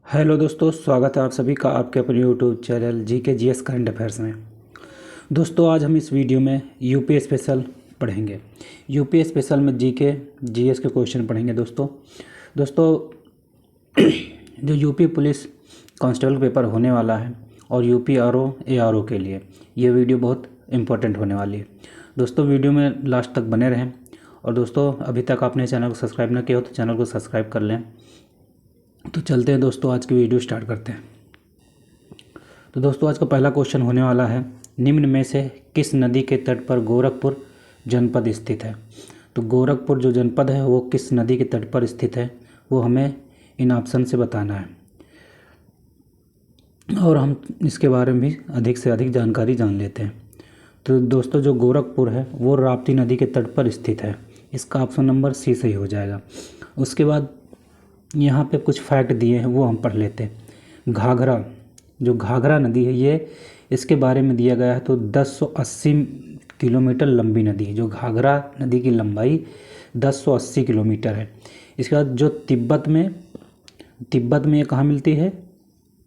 Hello दोस्तों, स्वागत है आप सभी का आपके अपने YouTube channel GK GS current affairs में। दोस्तों, आज हम इस वीडियो में यूपी स्पेशल पढ़ेंगे। यूपी स्पेशल में जीके जीएस के क्वेश्चन पढ़ेंगे। दोस्तों जो यूपी पुलिस कांस्टेबल पेपर होने वाला है और यूपी आरओ एआरओ के लिए ये वीडियो बहुत इम्पोर्टेंट होने वाली है। दोस्तों, वीडियो में लास्ट तक बने रहें। और दोस्तों, अभी तक आपने चैनल को सब्सक्राइब ना किया हो तो चैनल को सब्सक्राइब कर लें। तो चलते हैं दोस्तों, आज की वीडियो स्टार्ट करते हैं। तो दोस्तों, आज का पहला क्वेश्चन होने वाला है, निम्न में से किस नदी के तट पर गोरखपुर जनपद स्थित है। तो गोरखपुर जो जनपद है वो किस नदी के तट पर स्थित है, वो हमें इन ऑप्शन से बताना है और हम इसके बारे में भी अधिक से अधिक जानकारी जान लेते हैं। तो दोस्तों, जो गोरखपुर है वो राप्ती नदी के तट पर स्थित है। इसका ऑप्शन नंबर सी सही हो जाएगा। उसके बाद यहाँ पे कुछ फैक्ट दिए हैं, वो हम पढ़ लेते हैं। जो घाघरा नदी है, ये इसके बारे में दिया गया है। तो 1080 किलोमीटर लंबी नदी, जो घाघरा नदी की लंबाई 1080 किलोमीटर है। इसके बाद जो तिब्बत में ये कहाँ मिलती है,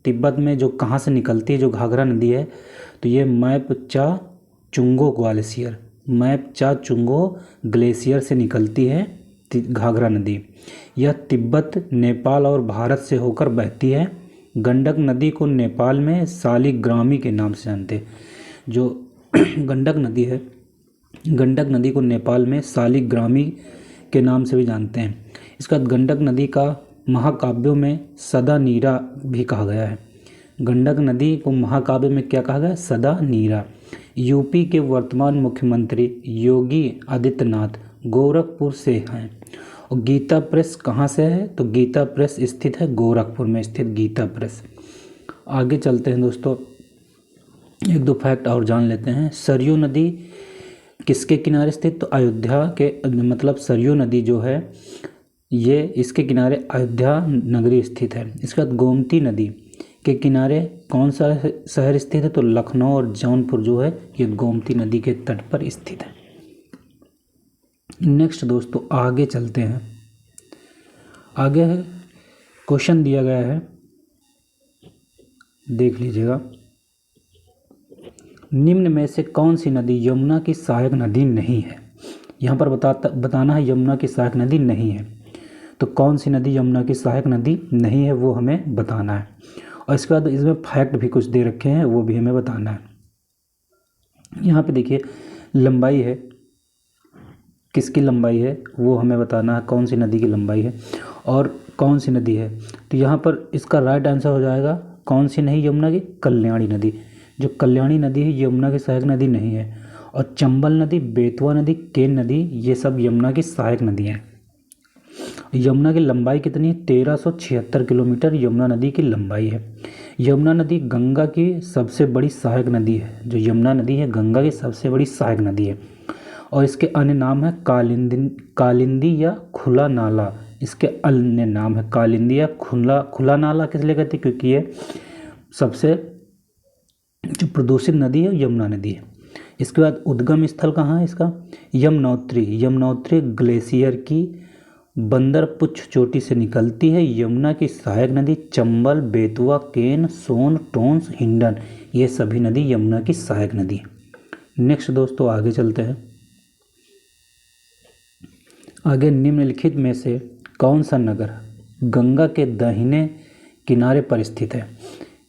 तिब्बत में जो कहाँ से निकलती है जो घाघरा नदी है, तो ये मैपचा चुंगो ग्लेशियर से निकलती है घाघरा नदी। यह तिब्बत, नेपाल और भारत से होकर बहती है। गंडक नदी को नेपाल में शालिग्रामी के नाम से जानते हैं। जो गंडक नदी है, गंडक नदी को नेपाल में शालिग्रामी के नाम से भी जानते हैं। इसका गंडक नदी का महाकाव्यों में सदा नीरा भी कहा गया है। गंडक नदी को महाकाव्य में क्या कहा गया, सदा नीरा। यूपी के वर्तमान मुख्यमंत्री योगी आदित्यनाथ गोरखपुर से हैं। और गीता प्रेस कहाँ से है, तो गीता प्रेस स्थित है गोरखपुर में स्थित गीता प्रेस। आगे चलते हैं दोस्तों, एक दो फैक्ट और जान लेते हैं। सरयू नदी किसके किनारे स्थित, तो अयोध्या के, मतलब सरयू नदी जो है ये इसके किनारे अयोध्या नगरी स्थित है। इसके बाद गोमती नदी के किनारे कौन सा शहर स्थित है, तो लखनऊ और जौनपुर जो है ये गोमती नदी के तट पर स्थित है। नेक्स्ट दोस्तों, आगे चलते हैं। आगे है क्वेश्चन दिया गया है, देख लीजिएगा। निम्न में से कौन सी नदी यमुना की सहायक नदी नहीं है। यहाँ पर बताना है यमुना की सहायक नदी नहीं है। तो कौन सी नदी यमुना की सहायक नदी नहीं है वो हमें बताना है। और इसके बाद इसमें फैक्ट भी कुछ दे रखे हैं, वो भी हमें बताना है। यहाँ पे देखिए लंबाई है, किसकी लंबाई है वो हमें बताना है, कौन सी नदी की लंबाई है और कौन सी नदी है। तो यहाँ पर इसका राइट आंसर हो जाएगा कौन सी नहीं यमुना की, कल्याणी नदी। जो कल्याणी नदी है यमुना की सहायक नदी नहीं है। और चंबल नदी, बेतवा नदी, केन नदी, ये सब यमुना की सहायक नदी हैं। यमुना की लंबाई कितनी है, 1376 किलोमीटर यमुना नदी की लंबाई है। यमुना नदी गंगा की सबसे बड़ी सहायक नदी है। जो यमुना नदी है गंगा की सबसे बड़ी सहायक नदी है। और इसके अन्य नाम है कालिंदी या खुला नाला। इसके अन्य नाम है कालिंदी या खुला नाला। किस लिए कहते हैं, क्योंकि ये सबसे जो प्रदूषित नदी है यमुना नदी है। इसके बाद उद्गम स्थल कहाँ है इसका, यमुनोत्री ग्लेशियर की बंदरपुच्छ चोटी से निकलती है। यमुना की सहायक नदी चंबल, बेतवा, केन, सोन, टोंस, हिंडन, ये सभी नदी यमुना की सहायक नदी है। नेक्स्ट दोस्तों, आगे चलते हैं। आगे निम्नलिखित में से कौन सा नगर गंगा के दाहिने किनारे पर स्थित है।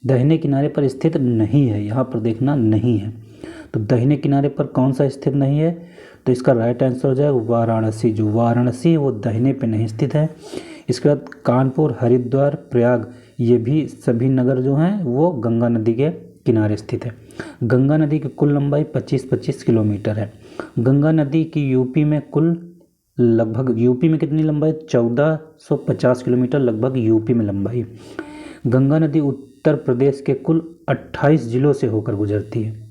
दाहिने किनारे पर स्थित नहीं है, यहाँ पर देखना नहीं है। तो दाहिने किनारे पर कौन सा स्थित नहीं है, तो इसका राइट आंसर हो जाएगा वाराणसी। जो वाराणसी है वो दाहिने पे नहीं स्थित है। इसके बाद कानपुर, हरिद्वार, प्रयाग, ये भी सभी नगर जो हैं वो गंगा नदी के किनारे स्थित है। गंगा नदी की कुल लंबाई 25 किलोमीटर है। गंगा नदी की यूपी में कितनी लंबाई, 1450 किलोमीटर लगभग यूपी में लंबाई। गंगा नदी उत्तर प्रदेश के कुल 28 जिलों से होकर गुजरती है।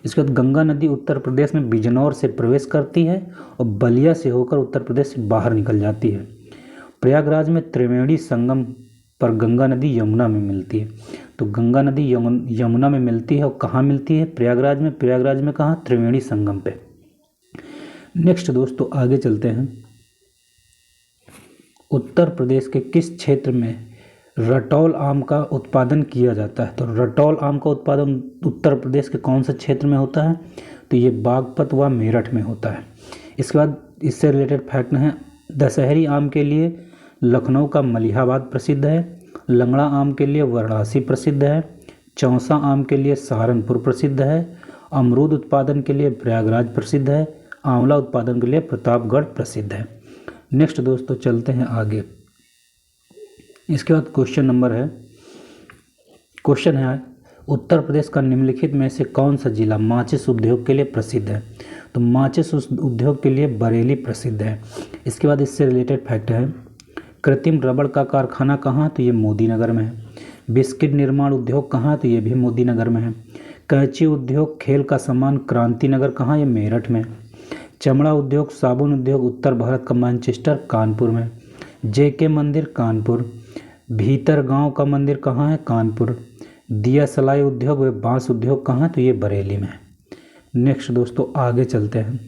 इसके बाद गंगा नदी उत्तर प्रदेश में बिजनौर से प्रवेश करती है और बलिया से होकर उत्तर प्रदेश से बाहर निकल जाती है। प्रयागराज में त्रिवेणी संगम पर गंगा नदी यमुना में मिलती है। तो गंगा नदी यमुना में मिलती है और कहाँ मिलती है, प्रयागराज में। प्रयागराज में कहाँ, त्रिवेणी संगम पे। नेक्स्ट दोस्तों, आगे चलते हैं। उत्तर प्रदेश के किस क्षेत्र में रटौल आम का उत्पादन किया जाता है। तो रटौल आम का उत्पादन उत्तर प्रदेश के कौन से क्षेत्र में होता है? तो ये बागपत व मेरठ में होता है। इसके बाद इससे रिलेटेड फैक्ट हैं, दशहरी आम के लिए लखनऊ का मलिहाबाद प्रसिद्ध है, लंगड़ा आम के लिए वाराणसी प्रसिद्ध है, चौसा आम के लिए सहारनपुर प्रसिद्ध है, अमरूद उत्पादन के लिए प्रयागराज प्रसिद्ध है, आंवला उत्पादन के लिए प्रतापगढ़ प्रसिद्ध है। नेक्स्ट दोस्तों चलते हैं आगे। इसके बाद क्वेश्चन है उत्तर प्रदेश का निम्नलिखित में से कौन सा जिला माचिस उद्योग के लिए प्रसिद्ध है? तो माचिस उद्योग के लिए बरेली प्रसिद्ध है। इसके बाद इससे रिलेटेड फैक्ट है, कृत्रिम रबड़ का कारखाना कहाँ? तो ये मोदी नगर में है। बिस्किट निर्माण उद्योग कहाँ? तो ये भी मोदी नगर में है। कैंची उद्योग, खेल का सामान क्रांति नगर कहाँ? ये मेरठ में। चमड़ा उद्योग, साबुन उद्योग उत्तर भारत का मैनचेस्टर कानपुर में। जेके मंदिर कानपुर। भीतर गांव का मंदिर कहाँ है? कानपुर। दिया सलाई उद्योग व बांस उद्योग कहाँ? तो ये बरेली में है। नेक्स्ट दोस्तों आगे चलते हैं।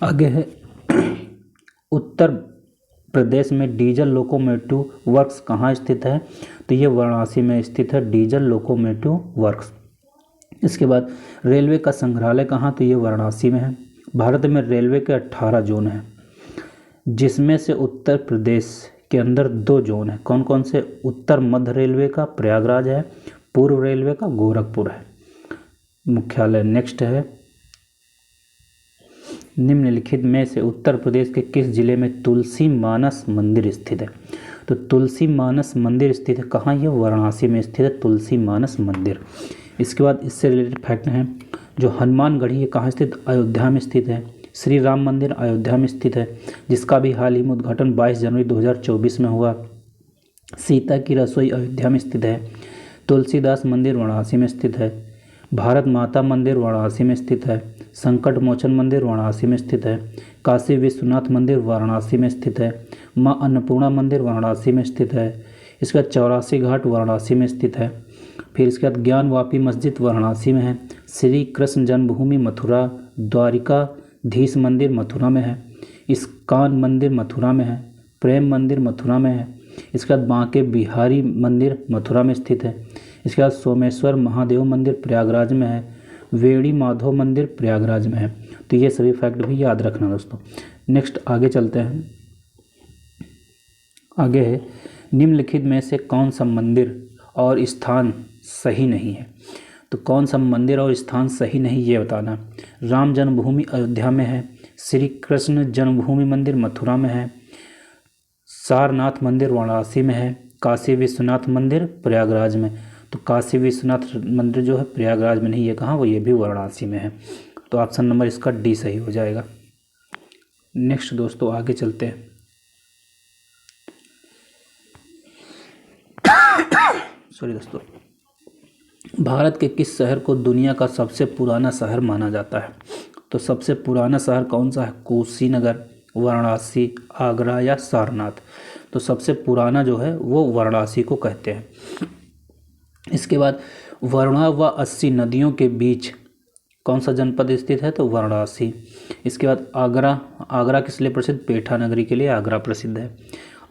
आगे है उत्तर प्रदेश में डीजल लोकोमोटिव वर्क्स कहाँ स्थित है? तो ये वाराणसी में स्थित है डीजल लोकोमोटिव वर्क्स। इसके बाद रेलवे का संग्रहालय कहाँ? तो ये वाराणसी में है। भारत में रेलवे के 18 जोन हैं, जिसमें से उत्तर प्रदेश के अंदर 2 जोन हैं। कौन कौन से? उत्तर मध्य रेलवे का प्रयागराज है, पूर्व रेलवे का गोरखपुर है मुख्यालय। नेक्स्ट है, निम्नलिखित में से उत्तर प्रदेश के किस जिले में तुलसी मानस मंदिर स्थित है? तो तुलसी मानस मंदिर स्थित है कहाँ? ये वाराणसी में स्थित है तुलसी मानस मंदिर। इसके बाद इससे रिलेटेड फैक्ट हैं, जो हनुमानगढ़ी है कहाँ स्थित? अयोध्या में स्थित है। श्री राम मंदिर अयोध्या में स्थित है, जिसका भी हाल ही में उद्घाटन 22 जनवरी 2024 में हुआ। सीता की रसोई अयोध्या में स्थित है। तुलसीदास मंदिर वाराणसी में स्थित है। भारत माता मंदिर वाराणसी में स्थित है। संकट मोचन मंदिर वाराणसी में स्थित है। काशी विश्वनाथ मंदिर वाराणसी में स्थित है। माँ अन्नपूर्णा मंदिर वाराणसी में स्थित है। इसके बाद 84 घाट वाराणसी में स्थित है। फिर इसके बाद ज्ञानवापी मस्जिद वाराणसी में है। श्री कृष्ण जन्मभूमि मथुरा, द्वारिकाधीश मंदिर मथुरा में है। इस्कॉन मंदिर मथुरा में है। प्रेम मंदिर मथुरा में है। इसके बाद बांके बिहारी मंदिर मथुरा में स्थित है। इसके बाद सोमेश्वर महादेव मंदिर प्रयागराज में है। वेणी माधव मंदिर प्रयागराज में है। तो ये सभी फैक्ट भी याद रखना दोस्तों। नेक्स्ट आगे चलते हैं। आगे है, निम्नलिखित में से कौन सा मंदिर और स्थान सही नहीं है? तो कौन सा मंदिर और स्थान सही नहीं ये बताना। राम जन्मभूमि अयोध्या में है। श्री कृष्ण जन्मभूमि मंदिर मथुरा में है। सारनाथ मंदिर वाराणसी में है। काशी विश्वनाथ मंदिर प्रयागराज में। तो काशी विश्वनाथ मंदिर जो है प्रयागराज में नहीं, ये कहाँ? वो ये भी वाराणसी में है। तो ऑप्शन नंबर इसका डी सही हो जाएगा। नेक्स्ट दोस्तों आगे चलते हैं। सॉरी दोस्तों, भारत के किस शहर को दुनिया का सबसे पुराना शहर माना जाता है? तो सबसे पुराना शहर कौन सा है? कुशीनगर, वाराणसी, आगरा या सारनाथ? तो सबसे पुराना जो है वो वाराणसी को कहते हैं। इसके बाद वरुणा व 80 नदियों के बीच कौन सा जनपद स्थित है? तो वाराणसी। इसके बाद आगरा किस लिए प्रसिद्ध? पेठा नगरी के लिए आगरा प्रसिद्ध है।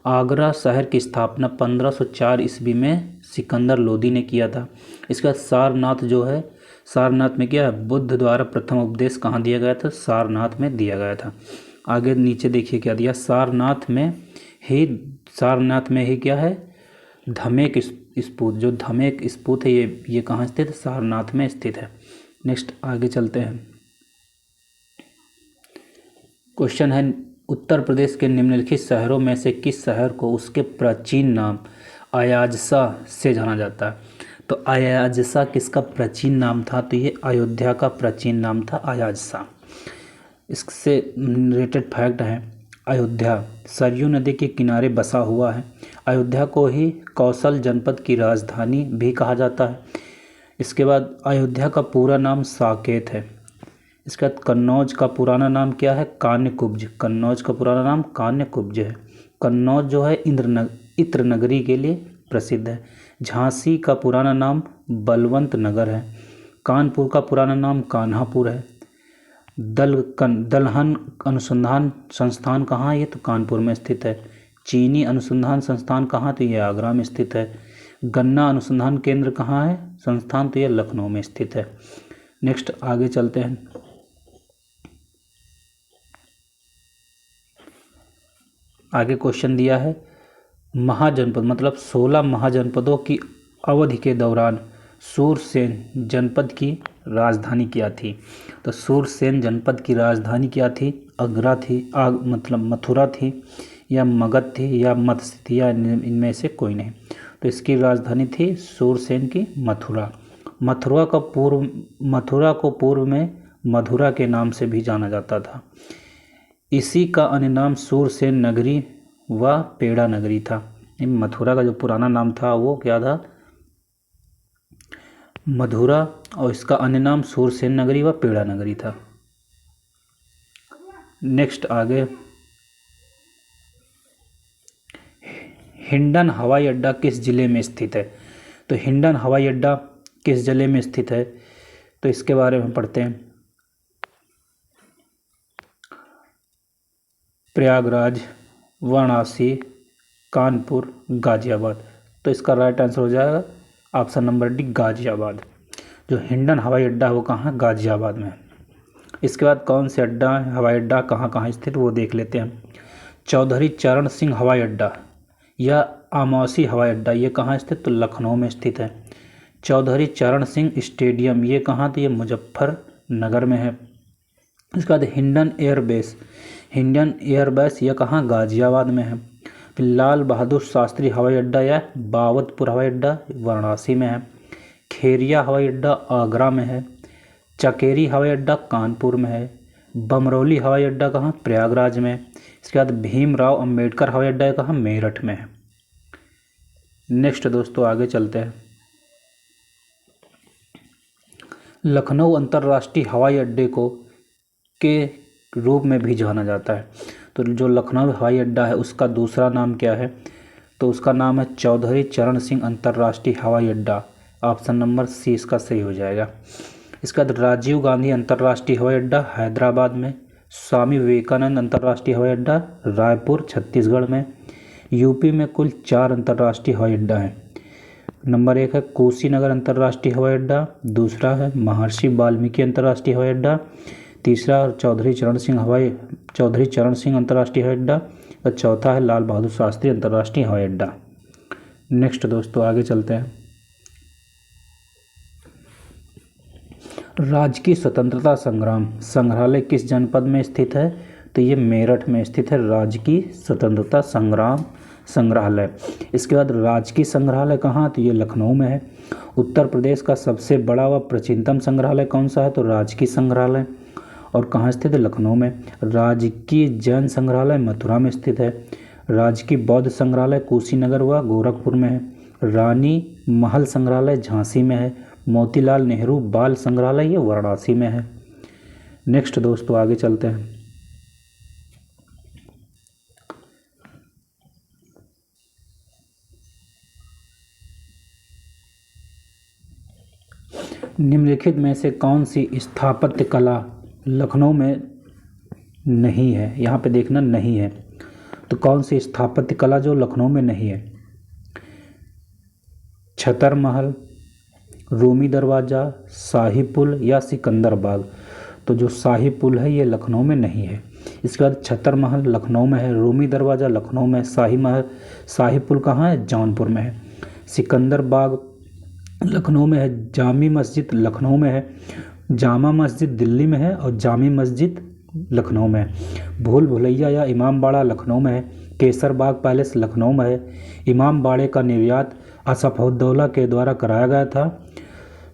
आगरा शहर की स्थापना 1504 ईस्वी में सिकंदर लोदी ने किया था। इसके बाद सारनाथ जो है, सारनाथ में क्या है? बुद्ध द्वारा प्रथम उपदेश कहाँ दिया गया था? सारनाथ में दिया गया था। आगे नीचे देखिए क्या दिया, सारनाथ में ही क्या है? धमेक स्पूत, जो धमेक स्पूत है ये कहाँ स्थित है? सारनाथ में स्थित है। नेक्स्ट आगे चलते हैं। क्वेश्चन है, उत्तर प्रदेश के निम्नलिखित शहरों में से किस शहर को उसके प्राचीन नाम अयाजसा से जाना जाता है? तो अयाजसा किसका प्राचीन नाम था? तो ये अयोध्या का प्राचीन नाम था अयाजसा। इससे रिलेटेड फैक्ट है, अयोध्या सरयू नदी के किनारे बसा हुआ है। अयोध्या को ही कौशल जनपद की राजधानी भी कहा जाता है। इसके बाद अयोध्या का पूरा नाम साकेत है। इसके बाद कन्नौज का पुराना नाम क्या है? कान्यकुब्ज। कन्नौज का पुराना नाम कान्यकुब्ज है। कन्नौज जो है इत्र नगरी के लिए प्रसिद्ध है। झांसी का पुराना नाम बलवंत नगर है। कानपुर का पुराना नाम कान्हापुर है। दलहन अनुसंधान संस्थान कहाँ है? ये तो कानपुर में स्थित है। चीनी अनुसंधान संस्थान कहाँ, तो ये आगरा में स्थित है। गन्ना अनुसंधान केंद्र कहाँ है संस्थान, तो ये लखनऊ में स्थित है। नेक्स्ट आगे चलते हैं। आगे क्वेश्चन दिया है महाजनपद मतलब 16 महाजनपदों की अवधि के दौरान सूरसेन जनपद की राजधानी क्या थी। तो सूरसेन जनपद की राजधानी क्या थी, आगरा थी, मतलब मथुरा थी या मगध थी या मत्स्य थी या इनमें से कोई नहीं। तो इसकी राजधानी थी सूरसेन की मथुरा। मथुरा को पूर्व में मधुरा के नाम से भी जाना जाता था। इसी का अन्य नाम सूरसेन नगरी व पेड़ा नगरी था। मथुरा का जो पुराना नाम था वो क्या था, मधुरा, और इसका अन्य नाम सूरसेन नगरी व पेड़ा नगरी था। नेक्स्ट आगे, हिंडन हवाई अड्डा किस जिले में स्थित है। तो हिंडन हवाई अड्डा किस जिले में स्थित है, तो इसके बारे में पढ़ते हैं। प्रयागराज, वाराणसी, कानपुर, गाजियाबाद। तो इसका राइट आंसर हो जाएगा ऑप्शन नंबर डी, गाजियाबाद। जो हिंडन हवाई अड्डा है वो कहाँ है, गाजियाबाद में। इसके बाद कौन से हवाई अड्डा कहाँ कहाँ स्थित वो देख लेते हैं। चौधरी चरण सिंह हवाई अड्डा या आमौसी हवाई अड्डा ये कहाँ स्थित, तो लखनऊ में स्थित है। चौधरी चरण सिंह स्टेडियम ये कहाँ, तो ये मुजफ्फरनगर में है। इसके बाद हिंडन एयरबेस यह कहाँ, गाजियाबाद में है। फिर लाल बहादुर शास्त्री हवाई अड्डा या बावतपुर हवाई अड्डा वाराणसी में है। खेरिया हवाई अड्डा आगरा में है। चकेरी हवाई अड्डा कानपुर में है। बमरौली हवाई अड्डा कहाँ, प्रयागराज में। इसके बाद भीमराव अंबेडकर हवाई अड्डा कहाँ, मेरठ में है। नेक्स्ट दोस्तों आगे चलते हैं। लखनऊ अंतर्राष्ट्रीय हवाई अड्डे को के रूप में भी जाना जाता है। तो जो लखनऊ हवाई अड्डा है उसका दूसरा नाम क्या है, तो उसका नाम है चौधरी चरण सिंह अंतर्राष्ट्रीय हवाई अड्डा। ऑप्शन नंबर सी इसका सही हो जाएगा। इसके बाद राजीव गांधी अंतर्राष्ट्रीय हवाई अड्डा हैदराबाद में। स्वामी विवेकानंद अंतर्राष्ट्रीय हवाई अड्डा रायपुर छत्तीसगढ़ में। यूपी में कुल 4 अंतर्राष्ट्रीय हवाई अड्डा हैं। नंबर 1 है कुशीनगर अंतर्राष्ट्रीय हवाई अड्डा, दूसरा है महर्षि वाल्मीकि अंतर्राष्ट्रीय हवाई अड्डा, तीसरा चौधरी चरण सिंह अंतर्राष्ट्रीय हवाई अड्डा और चौथा है लाल बहादुर शास्त्री अंतर्राष्ट्रीय हवाई अड्डा। नेक्स्ट दोस्तों आगे चलते हैं। राजकीय स्वतंत्रता संग्राम संग्रहालय किस जनपद में स्थित है, तो ये मेरठ में स्थित है राजकीय स्वतंत्रता संग्राम संग्रहालय। इसके बाद राजकीय संग्रहालय कहाँ, तो ये लखनऊ में है। उत्तर प्रदेश का सबसे बड़ा व प्राचीनतम संग्रहालय कौन सा है, तो राजकीय संग्रहालय, और कहाँ स्थित है, लखनऊ में। राजकीय जैन संग्रहालय मथुरा में स्थित है। राजकीय बौद्ध संग्रहालय कुशीनगर व गोरखपुर में है। रानी महल संग्रहालय झांसी में है। मोतीलाल नेहरू बाल संग्रहालय ये वाराणसी में है। नेक्स्ट दोस्तों आगे चलते हैं। निम्नलिखित में से कौन सी स्थापत्य कला लखनऊ में नहीं है, यहाँ पे देखना नहीं है। तो कौन सी स्थापत्य कला जो लखनऊ में नहीं है, छतर महल, रूमी दरवाज़ा, शाही पुल या सिकंदर बाग। तो जो शाही पुल है ये लखनऊ में नहीं है। इसके बाद छतर महल लखनऊ में है, रूमी दरवाज़ा लखनऊ में, शाही पुल कहाँ है, जौनपुर में है। सिकंदर बाग लखनऊ में है। जामी मस्जिद लखनऊ में है। जामा मस्जिद दिल्ली में है और जामी मस्जिद लखनऊ में है। भूल भुलैया या इमाम बाड़ा लखनऊ में है। केसर बाग पैलेस लखनऊ में है। इमाम बाड़े का निर्यात असफउद्दौला के द्वारा कराया गया था।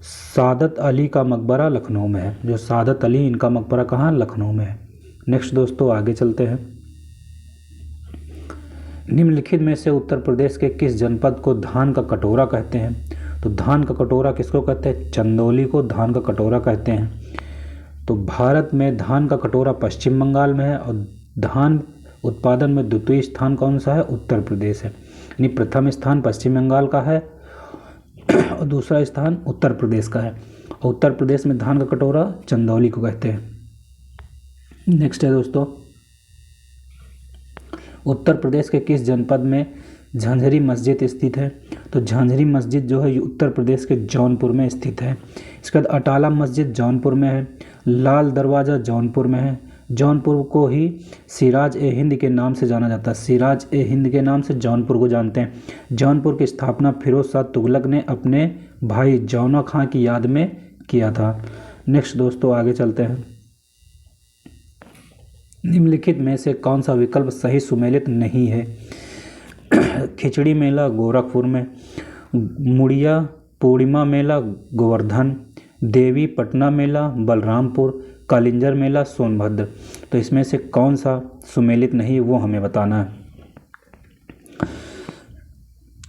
सादत अली का मकबरा लखनऊ में है। जो सादत अली इनका मकबरा कहाँ, लखनऊ में है। नेक्स्ट दोस्तों आगे चलते हैं। निम्नलिखित में से उत्तर प्रदेश के किस जनपद को धान का कटोरा कहते हैं, तो धान का कटोरा किसको कहते हैं, चंदौली को धान का कटोरा कहते हैं। तो भारत में धान का कटोरा पश्चिम बंगाल में है और धान उत्पादन में द्वितीय स्थान कौन सा है, उत्तर प्रदेश है। यानी प्रथम स्थान पश्चिम बंगाल का है और दूसरा स्थान उत्तर प्रदेश का है। और उत्तर प्रदेश में धान का कटोरा चंदौली को कहते हैं। नेक्स्ट है दोस्तों उत्तर प्रदेश के किस जनपद में झंझरी मस्जिद स्थित है? तो झंझरी मस्जिद जो है ये उत्तर प्रदेश के जौनपुर में स्थित है। इसके बाद अटाला मस्जिद जौनपुर में है। लाल दरवाज़ा जौनपुर में है। जौनपुर को ही सिराज ए हिंद के नाम से जाना जाता है। सिराज ए हिंद के नाम से जौनपुर को जानते हैं। जौनपुर की स्थापना फिरोज शाह तुगलक ने अपने भाई जौना खां की याद में किया था। नेक्स्ट दोस्तों आगे चलते हैं। निम्नलिखित में से कौन सा विकल्प सही सुमेलित नहीं है? खिचड़ी मेला गोरखपुर में, मुड़िया पूर्णिमा मेला गोवर्धन, देवी पटना मेला बलरामपुर, कालिंजर मेला सोनभद्र। तो इसमें से कौन सा सुमेलित नहीं वो हमें बताना है।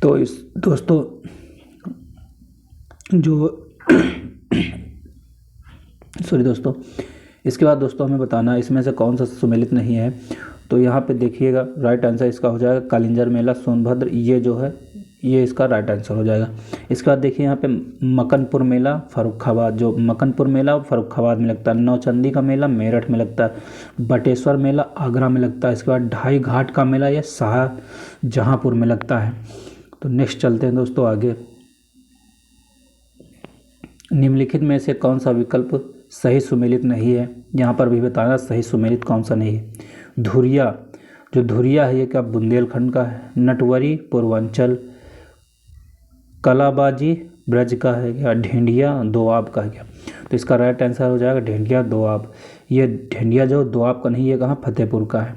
तो इस दोस्तों इसके बाद दोस्तों हमें बताना है इसमें से कौन सा सुमेलित नहीं है। तो यहाँ पे देखिएगा राइट आंसर इसका हो जाएगा कालिंजर मेला सोनभद्र, ये जो है ये इसका राइट आंसर हो जाएगा। इसके बाद देखिए यहाँ पे मकनपुर मेला फर्रुखाबाद, जो मकनपुर मेला फर्रुखाबाद में लगता है। नौचंदी का मेला मेरठ में लगता है। बटेश्वर मेला आगरा में लगता है। इसके बाद ढाई घाट का मेला ये शाहजहाँपुर में लगता है। तो नेक्स्ट चलते हैं दोस्तों आगे। निम्नलिखित में से कौन सा विकल्प सही सुमेलित नहीं है? यहाँ पर भी बताना सही सुमेलित कौन सा नहीं है। धुरिया, जो धुरिया है ये क्या बुंदेलखंड का है। नटवरी पूर्वांचल, कलाबाजी ब्रज का है क्या, ढेंढिया दोआब का है क्या? तो इसका राइट आंसर हो जाएगा ढेंढिया दोआब। ये ढेंढिया जो दोआब का नहीं, ये कहाँ फतेहपुर का है।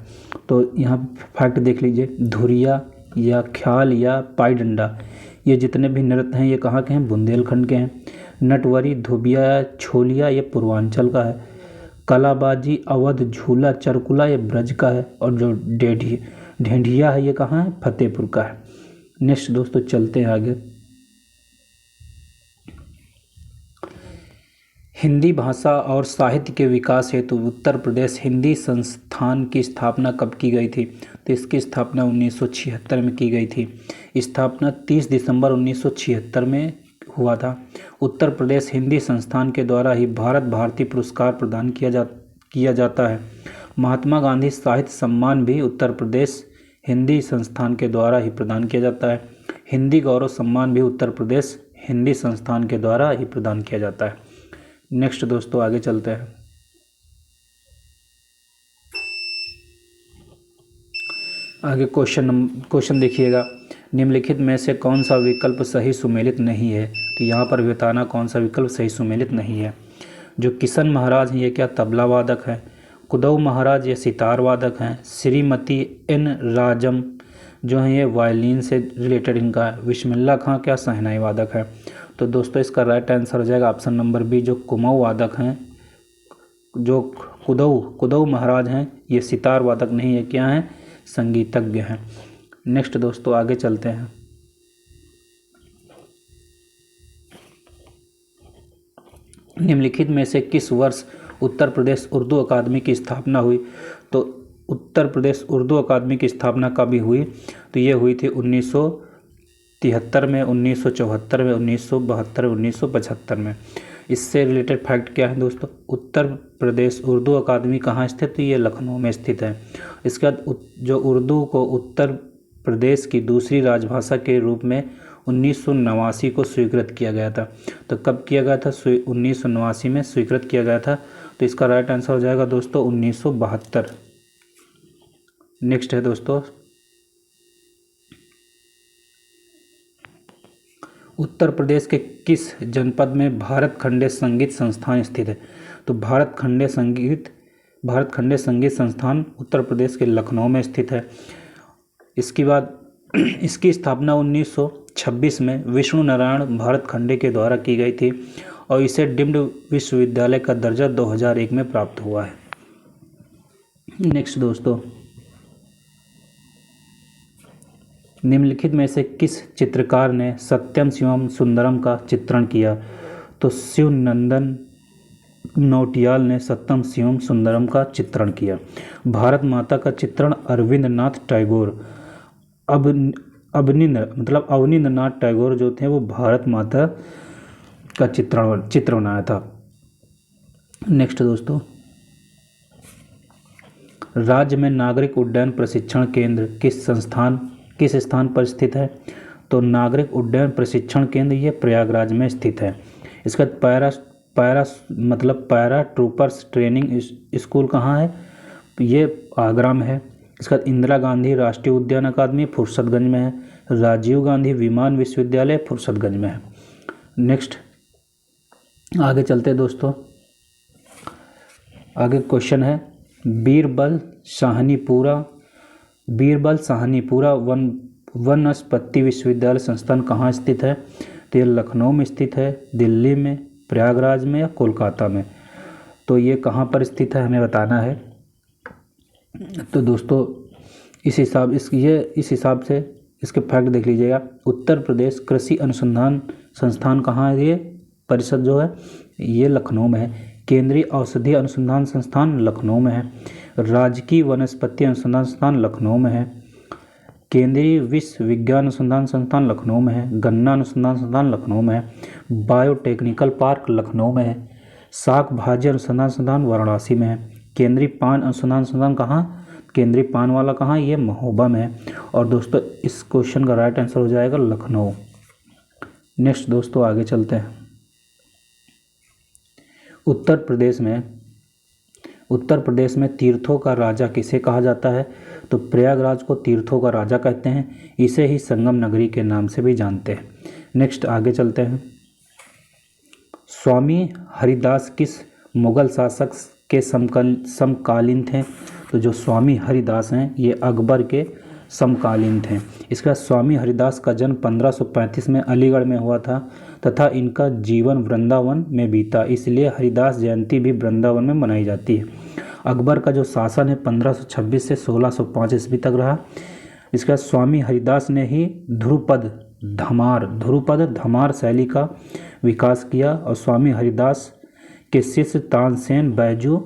तो यहाँ फैक्ट देख लीजिए, धुरिया या ख्याल या पाई डंडा ये जितने भी नृत्य हैं ये कहाँ के हैं? बुंदेलखंड के हैं। नटवरी धोबिया छोलिया ये पूर्वांचल का है। कलाबाजी अवध झूला चरकुला ये ब्रज का है। और जो ढेंढिया है ये कहाँ है? फतेहपुर का है। नेक्स्ट दोस्तों चलते हैं आगे। हिंदी भाषा और साहित्य के विकास हेतु उत्तर प्रदेश हिंदी संस्थान की स्थापना कब की गई थी? तो इसकी स्थापना 1976 में की गई थी। स्थापना 30 दिसंबर 1976 में हुआ था। उत्तर प्रदेश हिंदी संस्थान के द्वारा ही भारत भारती पुरस्कार प्रदान किया जाता है। महात्मा गांधी साहित्य सम्मान भी उत्तर प्रदेश हिंदी संस्थान के द्वारा ही प्रदान किया जाता है। हिंदी गौरव सम्मान भी उत्तर प्रदेश हिंदी संस्थान के द्वारा ही प्रदान किया जाता है। नेक्स्ट दोस्तों आगे चलते हैं। आगे क्वेश्चन देखिएगा, निम्नलिखित में से कौन सा विकल्प सही सुमेलित नहीं है? तो यहाँ पर भी बताना कौन सा विकल्प सही सुमेलित नहीं है। जो किशन महाराज हैं ये क्या तबला वादक है। कुदऊ महाराज ये सितार वादक हैं। श्रीमती एन राजम जो हैं ये वायलिन से रिलेटेड इनका है। बिस्मिल्लाह खां क्या शहनाई वादक है। तो दोस्तों इसका राइट आंसर हो जाएगा ऑप्शन नंबर बी, जो कुमाऊँ वादक हैं। जो कुदऊ महाराज हैं ये सितार वादक नहीं है, क्या हैं? संगीतज्ञ हैं। नेक्स्ट दोस्तों आगे चलते हैं। निम्नलिखित में से किस वर्ष उत्तर प्रदेश उर्दू अकादमी की स्थापना हुई? तो उत्तर प्रदेश उर्दू अकादमी की स्थापना कभी हुई? तो ये हुई थी 1973 में, 1974 में, 1972 में, 1975 में। इससे रिलेटेड फैक्ट क्या है दोस्तों? उत्तर प्रदेश उर्दू अकादमी कहाँ स्थित? तो ये लखनऊ में स्थित है। इसके बाद जो उर्दू को उत्तर प्रदेश की दूसरी राजभाषा के रूप में 1989 को स्वीकृत किया गया था। तो कब किया गया था? 1989 में स्वीकृत किया गया था। तो इसका राइट आंसर हो जाएगा दोस्तों 1972। नेक्स्ट है दोस्तों, उत्तर प्रदेश के किस जनपद में भारत खंडे संगीत संस्थान स्थित है? तो भारत खंडे संगीत संस्थान उत्तर प्रदेश के लखनऊ में स्थित है। इसके बाद इसकी स्थापना 1926 में विष्णु नारायण भारत खंडे के द्वारा की गई थी और इसे डीम्ड विश्वविद्यालय का दर्जा 2001 में प्राप्त हुआ है। नेक्स्ट दोस्तों, निम्नलिखित में से किस चित्रकार ने सत्यम शिवम सुंदरम का चित्रण किया? तो शिवनंदन नौटियाल ने सत्यम शिवम सुंदरम का चित्रण किया। भारत माता का चित्रण अरविंद नाथ टैगोर, अवनींद्र नाथ टैगोर जो थे वो भारत माता का चित्र बनाया था। नेक्स्ट दोस्तों, राज्य में नागरिक उड्डयन प्रशिक्षण केंद्र किस स्थान पर स्थित है? तो नागरिक उड्डयन प्रशिक्षण केंद्र ये प्रयागराज में स्थित है। इसका पैरा ट्रूपर्स ट्रेनिंग स्कूल कहाँ है? ये आगरा में है। इसका इंदिरा गांधी राष्ट्रीय उद्यान अकादमी फुर्सतगंज में है। राजीव गांधी विमान विश्वविद्यालय फुर्सतगंज में है। नेक्स्ट आगे चलते हैं दोस्तों। आगे क्वेश्चन है बीरबल साहनीपुरा वनस्पति विश्वविद्यालय संस्थान कहाँ स्थित है? तो ये लखनऊ में स्थित है, दिल्ली में, प्रयागराज में या कोलकाता में? तो ये कहाँ पर स्थित है हमें बताना है। तो दोस्तों इस हिसाब से इसके फैक्ट देख लीजिएगा। उत्तर प्रदेश कृषि अनुसंधान संस्थान कहाँ है? ये परिषद जो है ये लखनऊ में है। केंद्रीय औषधि अनुसंधान संस्थान लखनऊ में है। राजकीय वनस्पति अनुसंधान संस्थान लखनऊ में है। केंद्रीय विश्व विज्ञान अनुसंधान संस्थान लखनऊ में है। गन्ना अनुसंधान संस्थान लखनऊ में है। बायोटेक्निकल पार्क लखनऊ में है। शाक भाजी अनुसंधान संस्थान वाराणसी में है। केंद्रीय पान अनुसंधान संस्थान कहाँ? केंद्रीय पान वाला कहाँ? ये महोबा में है। और दोस्तों इस क्वेश्चन का राइट आंसर हो जाएगा लखनऊ। नेक्स्ट दोस्तों आगे चलते हैं। उत्तर प्रदेश में तीर्थों का राजा किसे कहा जाता है? तो प्रयागराज को तीर्थों का राजा कहते हैं। इसे ही संगम नगरी के नाम से भी जानते हैं। नेक्स्ट आगे चलते हैं। स्वामी हरिदास किस मुगल शासक के समकालीन थे? तो जो स्वामी हरिदास हैं ये अकबर के समकालीन थे। इसका स्वामी हरिदास का जन्म 1535 में अलीगढ़ में हुआ था तथा इनका जीवन वृंदावन में बीता, इसलिए हरिदास जयंती भी वृंदावन में मनाई जाती है। अकबर का जो शासन है 1526 से 1605 ईस्वी तक रहा। इसका स्वामी हरिदास ने ही ध्रुपद धमार शैली का विकास किया और स्वामी हरिदास के शिष्य तानसेन बैजू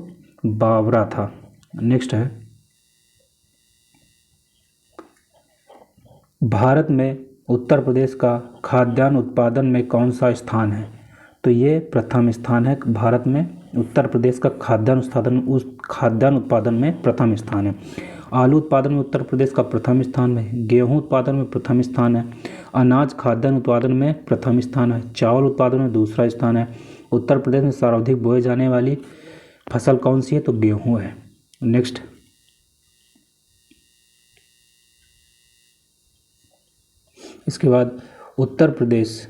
बावरा था। नेक्स्ट है भारत में उत्तर प्रदेश का खाद्यान्न उत्पादन में कौन सा स्थान है? तो ये प्रथम स्थान है। भारत में उत्तर प्रदेश का खाद्यान्न उत्पादन में प्रथम स्थान है। आलू उत्पादन में उत्तर प्रदेश का प्रथम स्थान है। गेहूं उत्पादन में प्रथम स्थान है। अनाज खाद्यान्न उत्पादन में प्रथम स्थान है। चावल उत्पादन में दूसरा स्थान है। उत्तर प्रदेश में सर्वाधिक बोए जाने वाली फसल कौन सी है? तो गेहूं है। नेक्स्ट इसके बाद उत्तर प्रदेश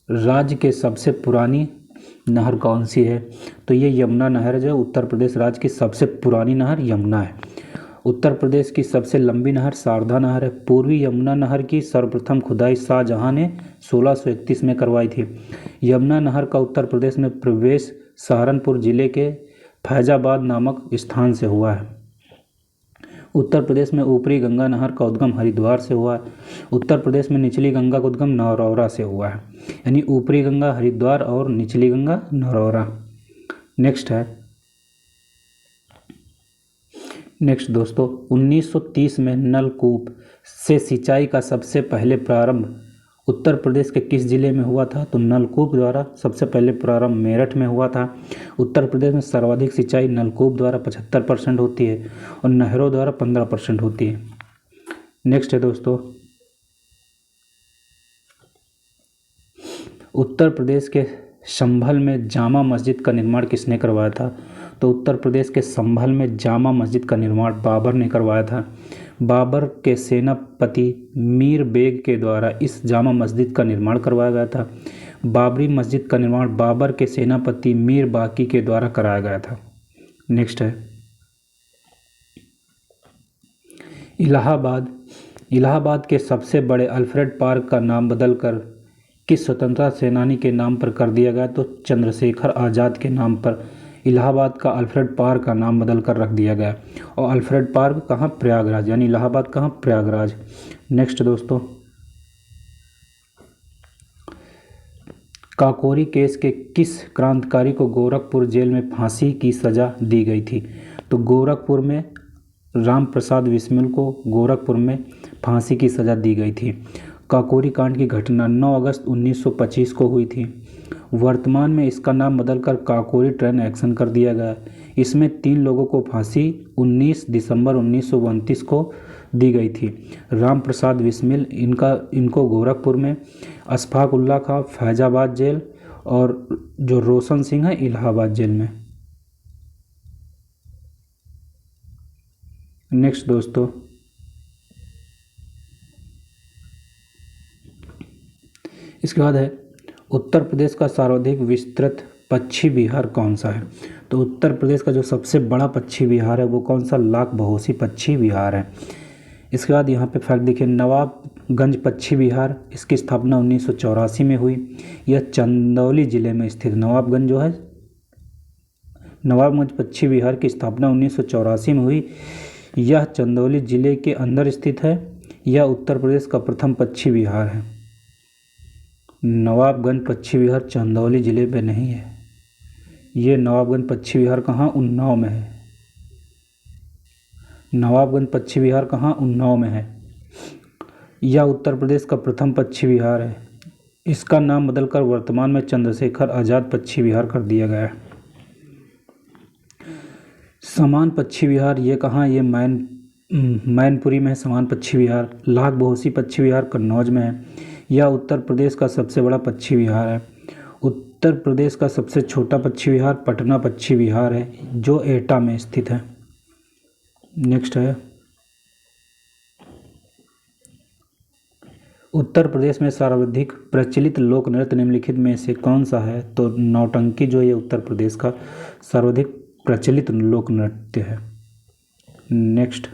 राज्य के सबसे पुरानी नहर कौन सी है? तो ये यमुना नहर जो उत्तर प्रदेश राज्य की सबसे पुरानी नहर यमुना है। उत्तर प्रदेश की सबसे लंबी नहर शारदा नहर है। पूर्वी यमुना नहर की सर्वप्रथम खुदाई शाहजहां ने 1631 में करवाई थी। यमुना नहर का उत्तर प्रदेश में प्रवेश सहारनपुर जिले के फैजाबाद नामक स्थान से हुआ है। उत्तर प्रदेश में ऊपरी गंगा नहर का उद्गम हरिद्वार से हुआ है। उत्तर प्रदेश में निचली गंगा का उद्गम नरौरा से हुआ है। यानी ऊपरी गंगा हरिद्वार और निचली गंगा नरौरा। नेक्स्ट दोस्तों 1930 में नलकूप से सिंचाई का सबसे पहले प्रारंभ उत्तर प्रदेश के किस जिले में हुआ था? तो नलकूप द्वारा सबसे पहले प्रारंभ मेरठ में हुआ था। उत्तर प्रदेश में सर्वाधिक सिंचाई नलकूप द्वारा 75% होती है और नहरों द्वारा 15% होती है। नेक्स्ट है दोस्तों उत्तर प्रदेश के संभल में जामा मस्जिद का निर्माण किसने करवाया था? तो उत्तर प्रदेश के संभल में जामा मस्जिद का निर्माण बाबर ने करवाया था। बाबर के सेनापति मीर बेग के द्वारा इस जामा मस्जिद का निर्माण करवाया गया था। बाबरी मस्जिद का निर्माण बाबर के सेनापति मीर बाकी के द्वारा कराया गया था। नेक्स्ट है इलाहाबाद के सबसे बड़े अल्फ्रेड पार्क का नाम बदलकर किस स्वतंत्रता सेनानी के नाम पर कर दिया गया? तो चंद्रशेखर आज़ाद के नाम पर इलाहाबाद का अल्फ्रेड पार्क का नाम बदल कर रख दिया गया। और अल्फ्रेड पार्क कहाँ? प्रयागराज। यानी इलाहाबाद कहाँ? प्रयागराज। नेक्स्ट दोस्तों काकोरी केस के किस क्रांतिकारी को गोरखपुर जेल में फांसी की सजा दी गई थी? तो गोरखपुर में राम प्रसाद बिस्मिल को गोरखपुर में फांसी की सजा दी गई थी। काकोरी कांड की घटना 9 अगस्त 1925 को हुई थी। वर्तमान में इसका नाम बदलकर काकोरी ट्रेन एक्शन कर दिया गया। इसमें 3 लोगों को फांसी 19 दिसंबर 1929 को दी गई थी। राम प्रसाद बिस्मिल इनको गोरखपुर में, अशफाक उल्लाह खां फैजाबाद जेल और जो रोशन सिंह है इलाहाबाद जेल में। नेक्स्ट दोस्तों, इसके बाद है उत्तर प्रदेश का सर्वाधिक विस्तृत पक्षी विहार कौन सा है। तो उत्तर प्रदेश का जो सबसे बड़ा पक्षी विहार है वो कौन सा, लाख बहोसी पक्षी विहार है। इसके बाद यहाँ पे फैक्ट देखिए, नवाबगंज पक्षी विहार, इसकी स्थापना 1984 में हुई। यह चंदौली जिले में स्थित नवाबगंज जो है, नवाबगंज पक्षी विहार की स्थापना 1984 में हुई। यह चंदौली जिले के अंदर स्थित है। यह उत्तर प्रदेश का प्रथम पक्षी विहार है। नवाबगंज पक्षी विहार चंदौली जिले में नहीं है। ये नवाबगंज पक्षी विहार कहाँ, उन्नाव में है। नवाबगंज पक्षी विहार कहाँ, उन्नाव में है। यह उत्तर प्रदेश का प्रथम पक्षी विहार है। इसका नाम बदलकर वर्तमान में चंद्रशेखर आज़ाद पक्षी विहार कर दिया गया है। समान पक्षी विहार ये कहाँ, ये मैनपुरी में है समान पक्षी विहार। लाख बहोसी पक्षी विहार कन्नौज में है। यह उत्तर प्रदेश का सबसे बड़ा पक्षी विहार है। उत्तर प्रदेश का सबसे छोटा पक्षी विहार पटना पक्षी विहार है जो एटा में स्थित है। नेक्स्ट है, उत्तर प्रदेश में सर्वाधिक प्रचलित लोक नृत्य निम्नलिखित में से कौन सा है। तो नौटंकी जो ये उत्तर प्रदेश का सर्वाधिक प्रचलित लोक नृत्य है। नेक्स्ट,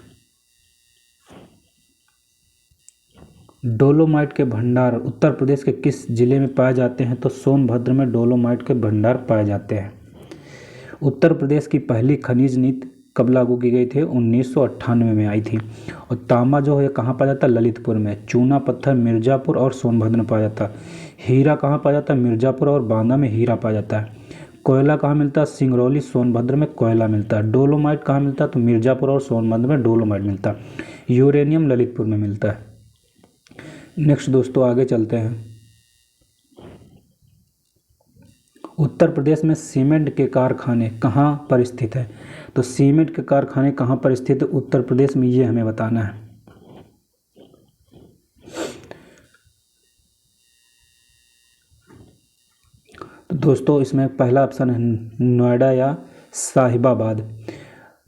डोलोमाइट के भंडार उत्तर प्रदेश के किस जिले में पाए जाते हैं। तो सोनभद्र में डोलोमाइट के भंडार पाए जाते हैं। उत्तर प्रदेश की पहली खनिज नीति कब लागू की गई थी, 1998 में आई थी। और तांबा जो है कहाँ पाया जाता है, ललितपुर में। चूना पत्थर मिर्ज़ापुर और सोनभद्र में पाया जाता है। हीरा कहाँ पाया जाता है, मिर्ज़ापुर और बांदा में हीरा पाया जाता है। कोयला कहाँ मिलता है, सिंगरौली सोनभद्र में कोयला मिलता है। डोलोमाइट कहाँ मिलता है, तो मिर्ज़ापुर और सोनभद्र में डोलोमाइट मिलता है। यूरेनियम ललितपुर में मिलता है। नेक्स्ट दोस्तों आगे चलते हैं। उत्तर प्रदेश में सीमेंट के कारखाने कहाँ पर स्थित है। तो सीमेंट के कारखाने कहाँ पर स्थित है उत्तर प्रदेश में, ये हमें बताना है। तो दोस्तों इसमें पहला ऑप्शन है नोएडा या साहिबाबाद,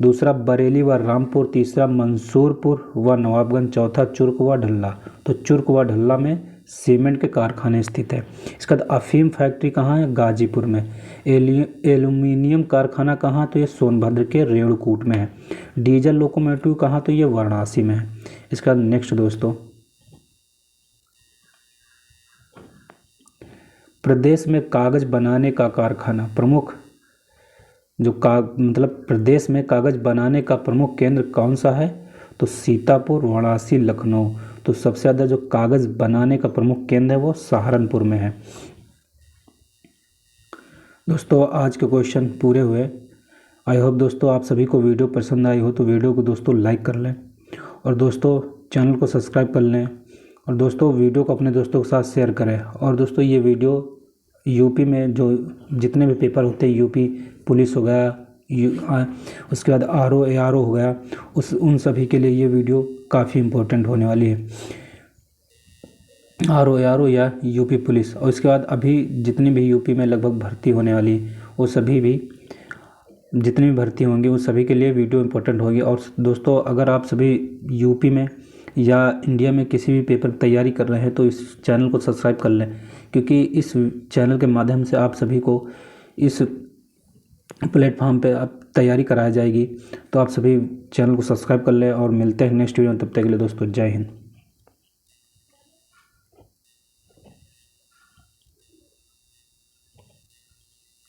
दूसरा बरेली व रामपुर, तीसरा मंसूरपुर व नवाबगंज, चौथा चुर्क व ढल्ला। तो चुर्क व ढल्ला में सीमेंट के कारखाने स्थित है। इसके बाद अफीम फैक्ट्री कहाँ है, गाजीपुर में। एल्यूमिनियम कारखाना कहाँ, तो ये सोनभद्र के रेणुकूट में है। डीजल लोकोमोटिव कहाँ, तो ये वाराणसी में है। इसके बाद नेक्स्ट दोस्तों, प्रदेश में कागज बनाने का कारखाना प्रमुख मतलब प्रदेश में कागज बनाने का प्रमुख केंद्र कौन सा है। तो सीतापुर, वाराणसी, लखनऊ। तो सबसे ज़्यादा जो कागज बनाने का प्रमुख केंद्र है वो सहारनपुर में है। दोस्तों आज के क्वेश्चन पूरे हुए। आई होप दोस्तों आप सभी को वीडियो पसंद आई हो तो वीडियो को दोस्तों लाइक कर लें और दोस्तों चैनल को सब्सक्राइब कर लें और दोस्तों वीडियो को अपने दोस्तों के साथ शेयर करें। और दोस्तों ये वीडियो यूपी में जो जितने भी पेपर होते हैं, यूपी पुलिस हो गया, उसके बाद आरओ एआरओ हो गया, उन सभी के लिए ये वीडियो काफ़ी इम्पोर्टेंट होने वाली है। आरओ एआरओ या यूपी पुलिस, और इसके बाद अभी जितनी भी यूपी में लगभग भर्ती होने वाली है वो सभी भी जितनी भी भर्ती होंगी वो सभी के लिए वीडियो इम्पोर्टेंट होगी। और दोस्तों अगर आप सभी यूपी में या इंडिया में किसी भी पेपर तैयारी कर रहे हैं तो इस चैनल को सब्सक्राइब कर लें, क्योंकि इस चैनल के माध्यम से आप सभी को इस प्लेटफॉर्म पे आप तैयारी कराई जाएगी। तो आप सभी चैनल को सब्सक्राइब कर लें और मिलते हैं नेक्स्ट वीडियो में। तब तक के लिए दोस्तों जय हिंद।